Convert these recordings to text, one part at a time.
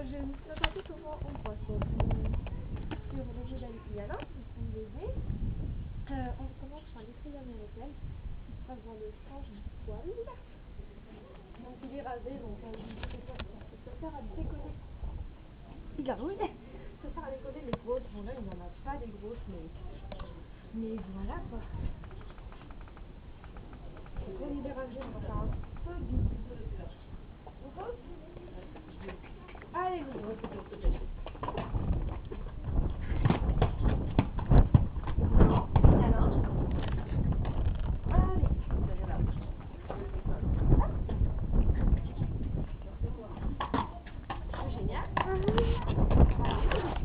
je vais vous présenter comment on brosse. Donc, sur le jeu d'Alipiana, vous bébé. On commence par l'étrier américaine qui se passe dans le change du poil. Donc il est rasé, donc ça sert à décoller. Il a oui, ça sert à décoller les grosses. Bon là il n'en a pas des grosses, mais voilà quoi. Donc on est rasé, on va faire un peu de grosse. Allez vous grosse.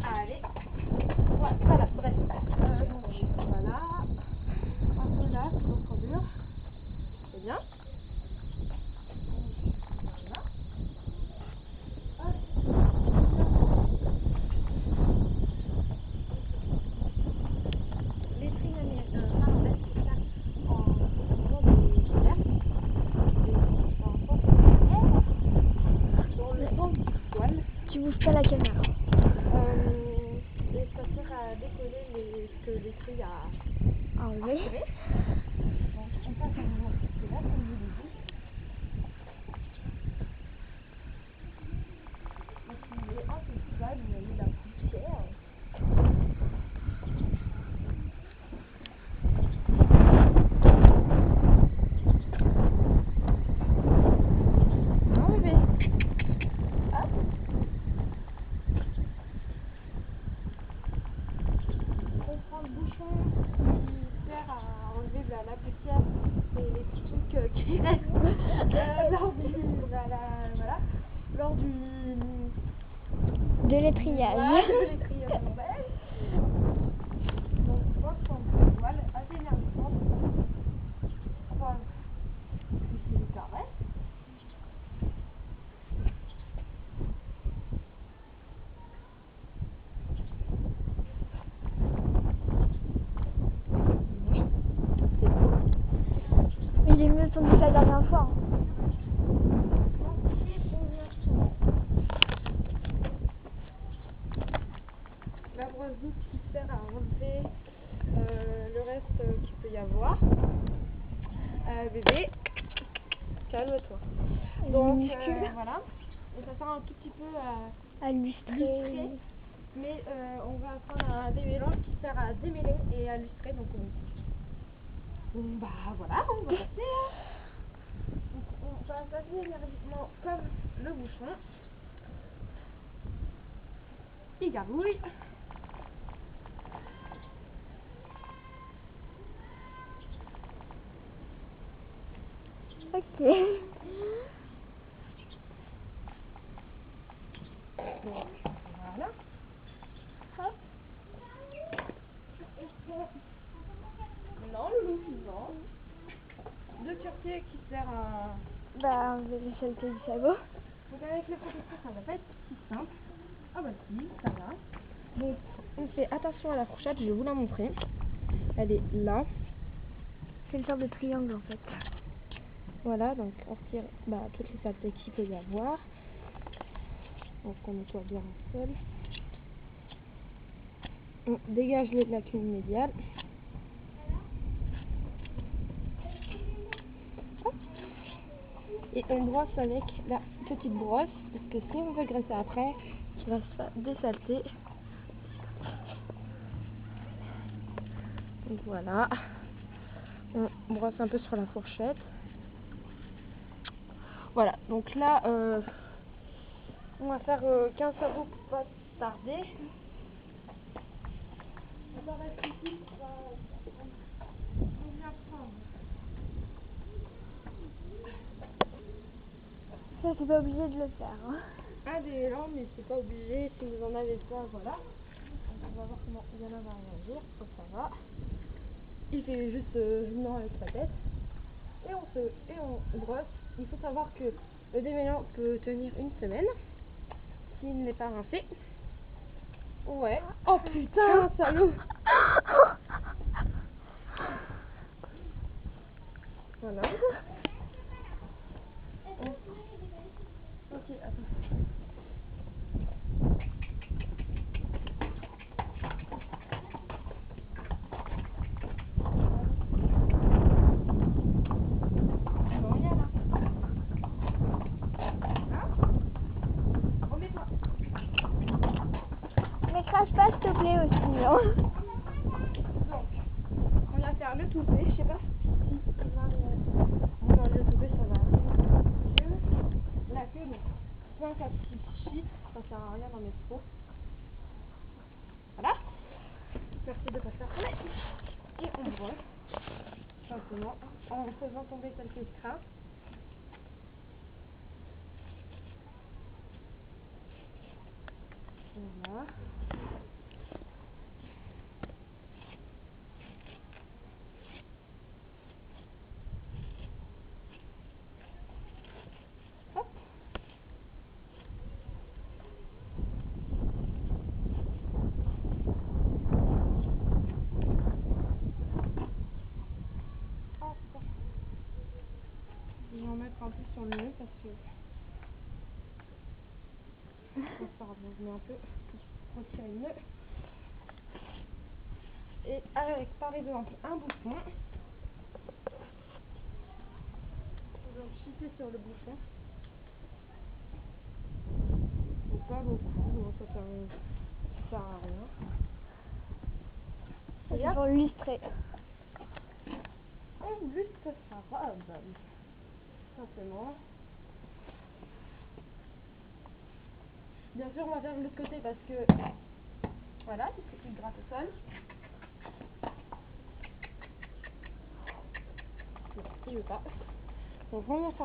Allez, voilà, bref. Donc, voilà. Un peu là, toujours trop dur. C'est bien. Voilà. L'étrier américain, ça en fait, c'est ça en faisant des cercles. Dans le fond du poil. Tu bouges pas la caméra. Et ça sert à décoller ce que l'étrier a Enlevé. Donc on passe à nouveau. C'est là comme je l'ai dit. Donc il est un peu plus bas, il y a eu la poussière. Non bébé. Hop. On prend le bouchon qui sert à enlever la poussière et les petits trucs qui restent lors du De l'étriage. Ouais, de l'étriage urbain. Donc je pense qu'on peut le voile assez énergiquement. Enfin, c'est le carré. Il est mieux tourné que la dernière fois. La brosse douce qui sert à enlever le reste qu'il peut y avoir. Bébé, calme-toi. Donc voilà, et ça sert un tout petit peu À lustrer. mais on va prendre un démêlant qui sert à démêler et à lustrer. Donc bah voilà, on va passer. Donc on passe assez énergiquement comme le bouchon. Il gargouille. Ok. Donc voilà. Hop. Non, le loup suivant. Deux curetés qui sert à... Bah, enlever les saletés du sabot. Donc avec le protecteur, ça va pas être si simple. Ah bah si, ça va. Donc on fait attention à la fourchette, je vais vous la montrer. Elle est là. C'est une sorte de triangle en fait. Voilà, donc on retire toutes les saletés qu'il peut y avoir. Donc on nettoie bien le sol. On dégage les lacunes médiales. Hop. Et on brosse avec la petite brosse, parce que si on veut graisser après, il reste pas des saletés. Donc voilà. On brosse un peu sur la fourchette. Voilà, donc là, on va faire 15 sabots pour pas tarder. On va rester ici, on va bien prendre. Ça, t'es pas obligé de le faire. Hein. Un démêlant, mais c'est pas obligé, si vous en avez pas, voilà. Donc on va voir comment Yana va réagir, ça va. Il fait juste non avec sa tête. Et on brosse. Il faut savoir que le démêlant peut tenir une semaine s'il n'est pas rincé. Ouais. Oh putain, salaud. Voilà. Ok, attends. plaît aussi. Hein. Donc, on va faire le toupet. Je sais pas si on a le toupet, ça va aller mieux. La queue, donc 5 à 6 chiffres, ça sert à rien d'en mettre trop. Voilà. Merci de pas faire tourner. Et on brosse simplement en faisant tomber quelques crins. Voilà. Hop. Hop. Je vais en mettre un peu sur le nœud parce que pardon, je mets un peu pour retirer le nœud. Et avec par exemple un bouchon, donc chiffrer sur le bouchon. Donc pas beaucoup, ça sert à rien. C'est pour l'illustrer. On lustre sa robe, simplement. Bien sûr, on va faire de l'autre côté parce que voilà, il faut qu'il gratte au sol. Non, il veut pas. Donc on va faire